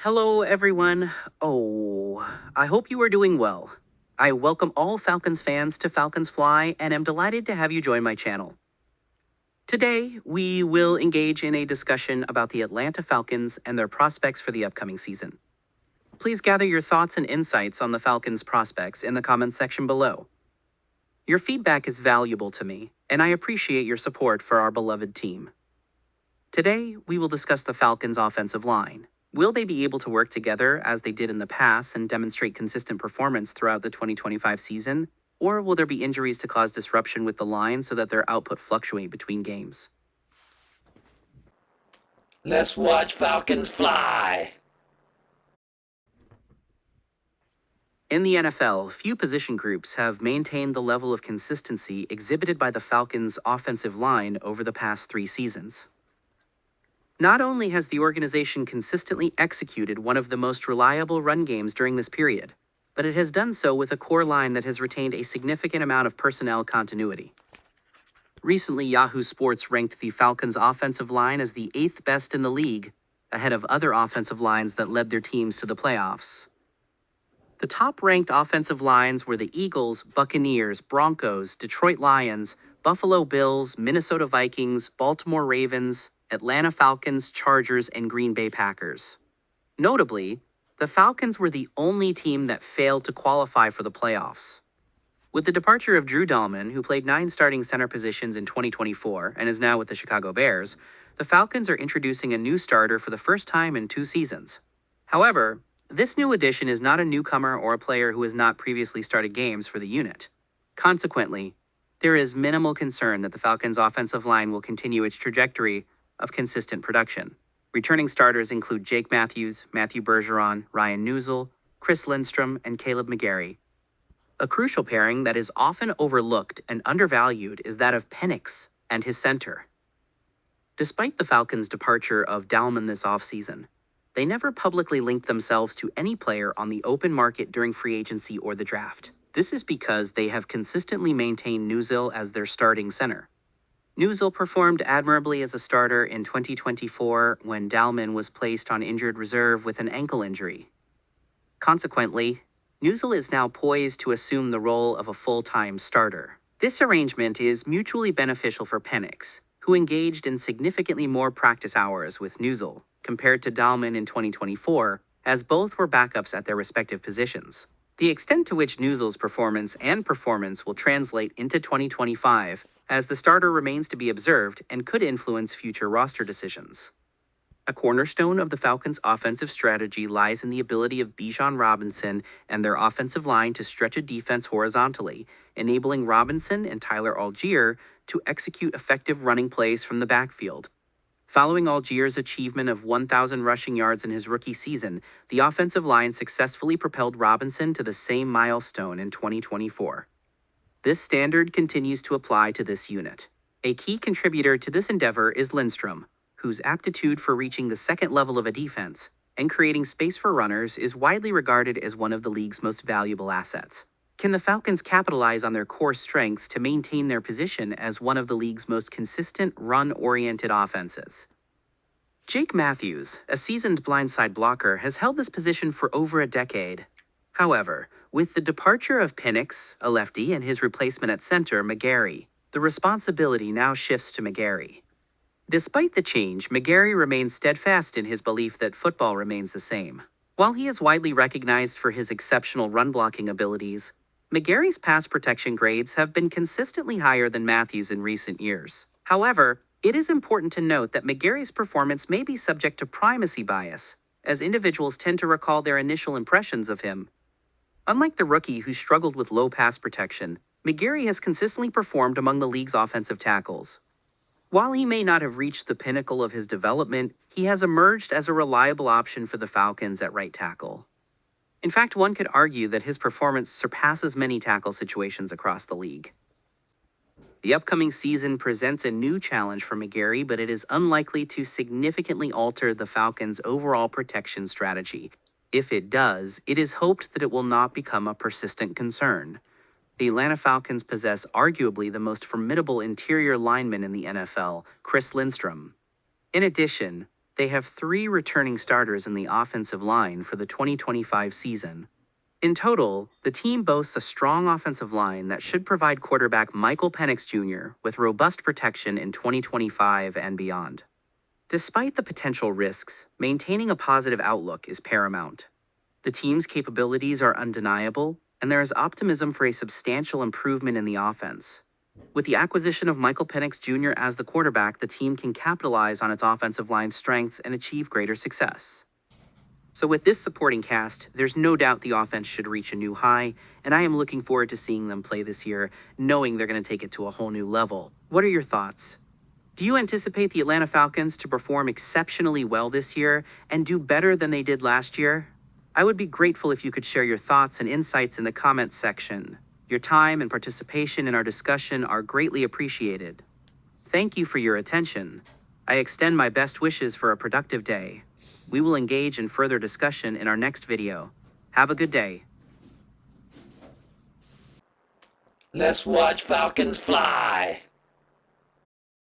Hello, everyone. Oh, I hope you are doing well. I welcome all Falcons fans to Falcons Fly and am delighted to have you join my channel. Today, we will engage in a discussion about the Atlanta Falcons and their prospects for the upcoming season. Please gather your thoughts and insights on the Falcons' prospects in the comments section below. Your feedback is valuable to me, and I appreciate your support for our beloved team. Today, we will discuss the Falcons' offensive line. Will they be able to work together as they did in the past and demonstrate consistent performance throughout the 2025 season? Or will there be injuries to cause disruption with the line so that their output fluctuate between games? Let's watch Falcons fly! In the NFL, few position groups have maintained the level of consistency exhibited by the Falcons' offensive line over the past 3 seasons. Not only has the organization consistently executed one of the most reliable run games during this period, but it has done so with a core line that has retained a significant amount of personnel continuity. Recently, Yahoo Sports ranked the Falcons' offensive line as the 8th best in the league, ahead of other offensive lines that led their teams to the playoffs. The top-ranked offensive lines were the Eagles, Buccaneers, Broncos, Detroit Lions, Buffalo Bills, Minnesota Vikings, Baltimore Ravens, Atlanta Falcons, Chargers, and Green Bay Packers. Notably, the Falcons were the only team that failed to qualify for the playoffs. With the departure of Drew Dalman, who played 9 starting center positions in 2024 and is now with the Chicago Bears, the Falcons are introducing a new starter for the first time in 2 seasons. However, this new addition is not a newcomer or a player who has not previously started games for the unit. Consequently, there is minimal concern that the Falcons' offensive line will continue its trajectory of consistent production. Returning starters include Jake Matthews, Matthew Bergeron, Ryan Newsel, Chris Lindstrom, and Caleb McGarry. A crucial pairing that is often overlooked and undervalued is that of Penix and his center. Despite the Falcons' departure of Dalman this offseason, they never publicly linked themselves to any player on the open market during free agency or the draft. This is because they have consistently maintained Newsel as their starting center. Newsel performed admirably as a starter in 2024 when Dalman was placed on injured reserve with an ankle injury. Consequently, Newsel is now poised to assume the role of a full-time starter. This arrangement is mutually beneficial for Penix, who engaged in significantly more practice hours with Newsel compared to Dalman in 2024, as both were backups at their respective positions. The extent to which Newsel's performance will translate into 2025 as the starter remains to be observed and could influence future roster decisions. A cornerstone of the Falcons' offensive strategy lies in the ability of Bijan Robinson and their offensive line to stretch a defense horizontally, enabling Robinson and Tyler Algier to execute effective running plays from the backfield. Following Algier's achievement of 1,000 rushing yards in his rookie season, the offensive line successfully propelled Robinson to the same milestone in 2024. This standard continues to apply to this unit. A key contributor to this endeavor is Lindstrom, whose aptitude for reaching the second level of a defense and creating space for runners is widely regarded as one of the league's most valuable assets. Can the Falcons capitalize on their core strengths to maintain their position as one of the league's most consistent run-oriented offenses? Jake Matthews, a seasoned blindside blocker, has held this position for over a decade. However, with the departure of Penix, a lefty, and his replacement at center, McGarry, the responsibility now shifts to McGarry. Despite the change, McGarry remains steadfast in his belief that football remains the same. While he is widely recognized for his exceptional run-blocking abilities, McGarry's pass protection grades have been consistently higher than Matthews in recent years. However, it is important to note that McGarry's performance may be subject to primacy bias, as individuals tend to recall their initial impressions of him. Unlike the rookie who struggled with low pass protection, McGarry has consistently performed among the league's offensive tackles. While he may not have reached the pinnacle of his development, he has emerged as a reliable option for the Falcons at right tackle. In fact, one could argue that his performance surpasses many tackle situations across the league. The upcoming season presents a new challenge for McGarry, but it is unlikely to significantly alter the Falcons' overall protection strategy. If it does, it is hoped that it will not become a persistent concern. The Atlanta Falcons possess arguably the most formidable interior lineman in the NFL, Chris Lindstrom. In addition, They have 3 returning starters in the offensive line for the 2025 season. In total, the team boasts a strong offensive line that should provide quarterback Michael Penix Jr. with robust protection in 2025 and beyond. Despite the potential risks, maintaining a positive outlook is paramount. The team's capabilities are undeniable, and there is optimism for a substantial improvement in the offense. With the acquisition of Michael Penix Jr. as the quarterback, the team can capitalize on its offensive line's strengths and achieve greater success. So with this supporting cast, there's no doubt the offense should reach a new high, and I am looking forward to seeing them play this year, knowing they're going to take it to a whole new level. What are your thoughts? Do you anticipate the Atlanta Falcons to perform exceptionally well this year and do better than they did last year? I would be grateful if you could share your thoughts and insights in the comments section. Your time and participation in our discussion are greatly appreciated. Thank you for your attention. I extend my best wishes for a productive day. We will engage in further discussion in our next video. Have a good day. Let's watch Falcons fly.